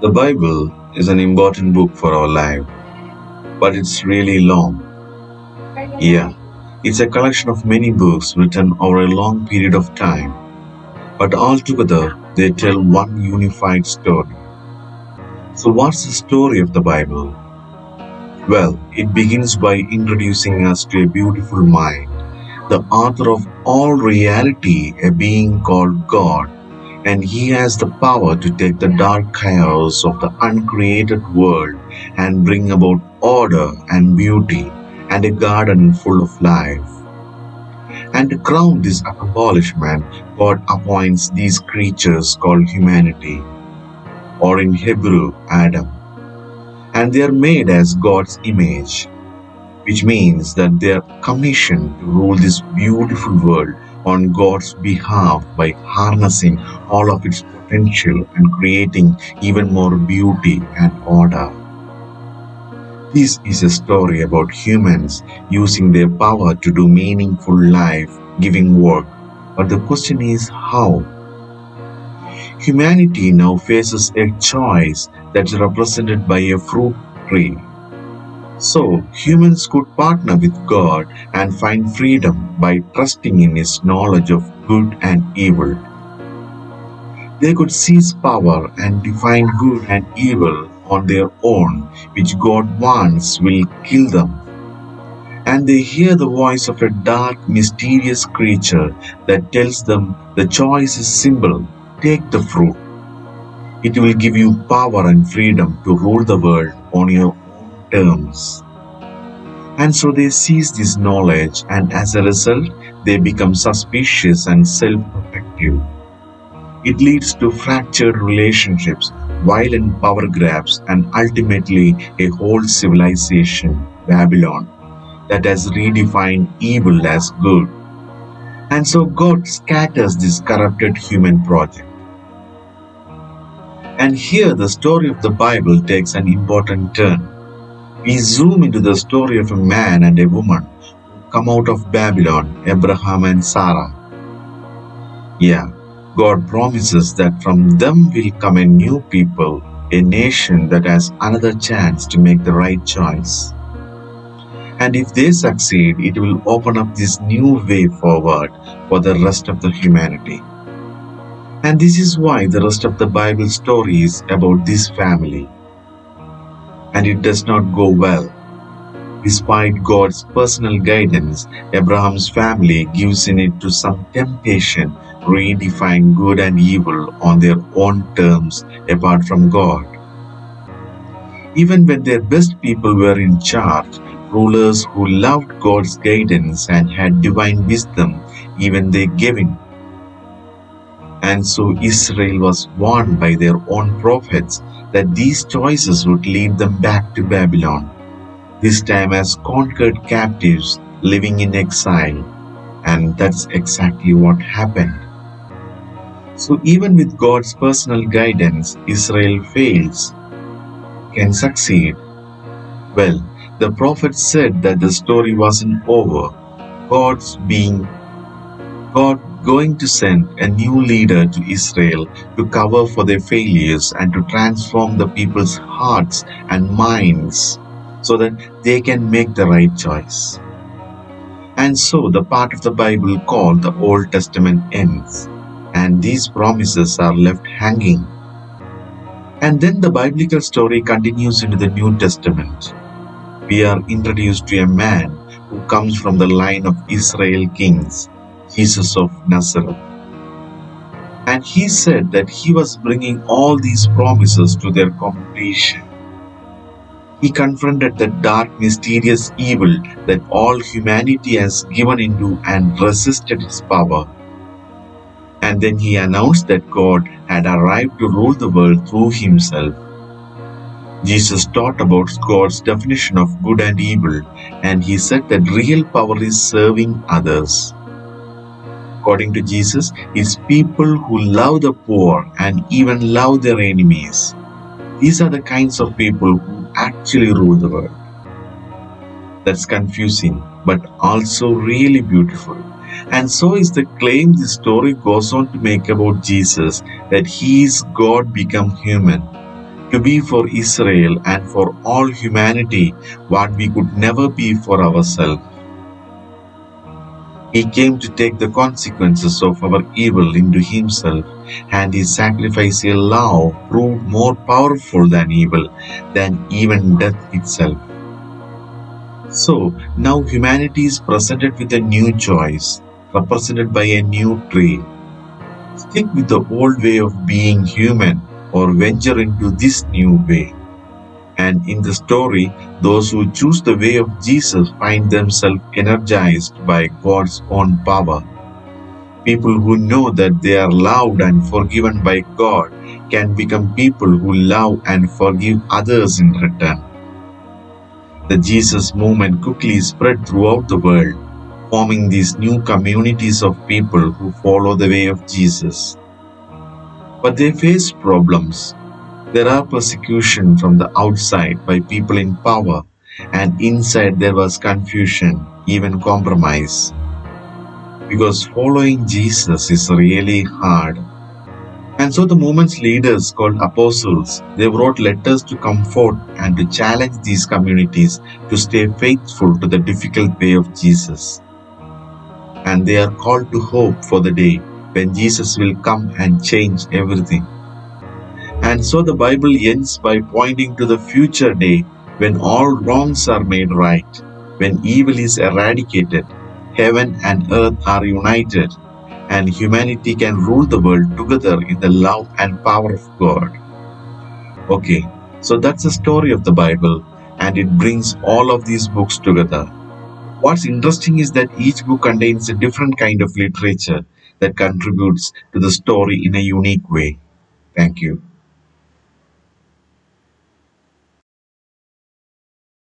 The Bible is an important book for our life, but it's really long. Yeah, it's a collection of many books written over a long period of time, but all together they tell one unified story. So, what's the story of the Bible? Well, it begins by introducing us to a beautiful mind, the author of all reality, a being called God, and he has the power to take the dark chaos of the uncreated world and bring about order and beauty and a garden full of life. And to crown this accomplishment, God appoints these creatures called humanity, or in Hebrew, Adam. And they are made as God's image, which means that they are commissioned to rule this beautiful world on God's behalf by harnessing all of its potential and creating even more beauty and order. This is a story about humans using their power to do meaningful life-giving work. But the question is how? Humanity now faces a choice that's represented by a fruit tree. So, humans could partner with God and find freedom by trusting in His knowledge of good and evil. They could seize power and define good and evil on their own, which God wants will kill them. And they hear the voice of a dark, mysterious creature that tells them the choice is simple: take the fruit. It will give you power and freedom to rule the world on your own terms. And so they seize this knowledge, and as a result, they become suspicious and self-protective. It leads to fractured relationships, violent power grabs, and ultimately a whole civilization, Babylon, that has redefined evil as good. And so God scatters this corrupted human project. And here the story of the Bible takes an important turn. We zoom into the story of a man and a woman who come out of Babylon, Abraham and Sarah. Yeah, God promises that from them will come a new people, a nation that has another chance to make the right choice. And if they succeed, it will open up this new way forward for the rest of the humanity. And this is why the rest of the Bible story is about this family. And it does not go well. Despite God's personal guidance, Abraham's family gives in it to some temptation, redefine good and evil on their own terms apart from God. Even when their best people were in charge, rulers who loved God's guidance and had divine wisdom, even they gave in. And so Israel was warned by their own prophets that these choices would lead them back to Babylon, this time as conquered captives living in exile. And that's exactly what happened. So even with God's personal guidance, Israel fails. Can succeed? Well, the prophet said that the story wasn't over. God going to send a new leader to Israel to cover for their failures and to transform the people's hearts and minds so that they can make the right choice. And so the part of the Bible called the Old Testament ends, and these promises are left hanging. And then the biblical story continues into the New Testament. We are introduced to a man who comes from the line of Israel kings, Jesus of Nazareth. And he said that he was bringing all these promises to their completion. He confronted the dark, mysterious evil that all humanity has given into and resisted his power. And then he announced that God had arrived to rule the world through himself. Jesus taught about God's definition of good and evil, and he said that real power is serving others. According to Jesus, it's people who love the poor and even love their enemies. These are the kinds of people who actually rule the world. That's confusing, but also really beautiful. And so is the claim the story goes on to make about Jesus, that he is God become human. to be for Israel and for all humanity what we could never be for ourselves. He came to take the consequences of our evil into himself, and his sacrificial love proved more powerful than evil, than even death itself. So now humanity is presented with a new choice, represented by a new tree. Stick with the old way of being human or venture into this new way. And in the story, those who choose the way of Jesus find themselves energized by God's own power. People who know that they are loved and forgiven by God can become people who love and forgive others in return. The Jesus movement quickly spread throughout the world, forming these new communities of people who follow the way of Jesus. But they faced problems. There are persecution from the outside by people in power, and inside there was confusion, even compromise. Because following Jesus is really hard. And so the movement's leaders, called apostles, they wrote letters to comfort and to challenge these communities to stay faithful to the difficult way of Jesus. And they are called to hope for the day when Jesus will come and change everything. And so the Bible ends by pointing to the future day when all wrongs are made right, when evil is eradicated, heaven and earth are united, and humanity can rule the world together in the love and power of God. Okay, so that's the story of the Bible, and it brings all of these books together. What's interesting is that each book contains a different kind of literature that contributes to the story in a unique way. Thank you.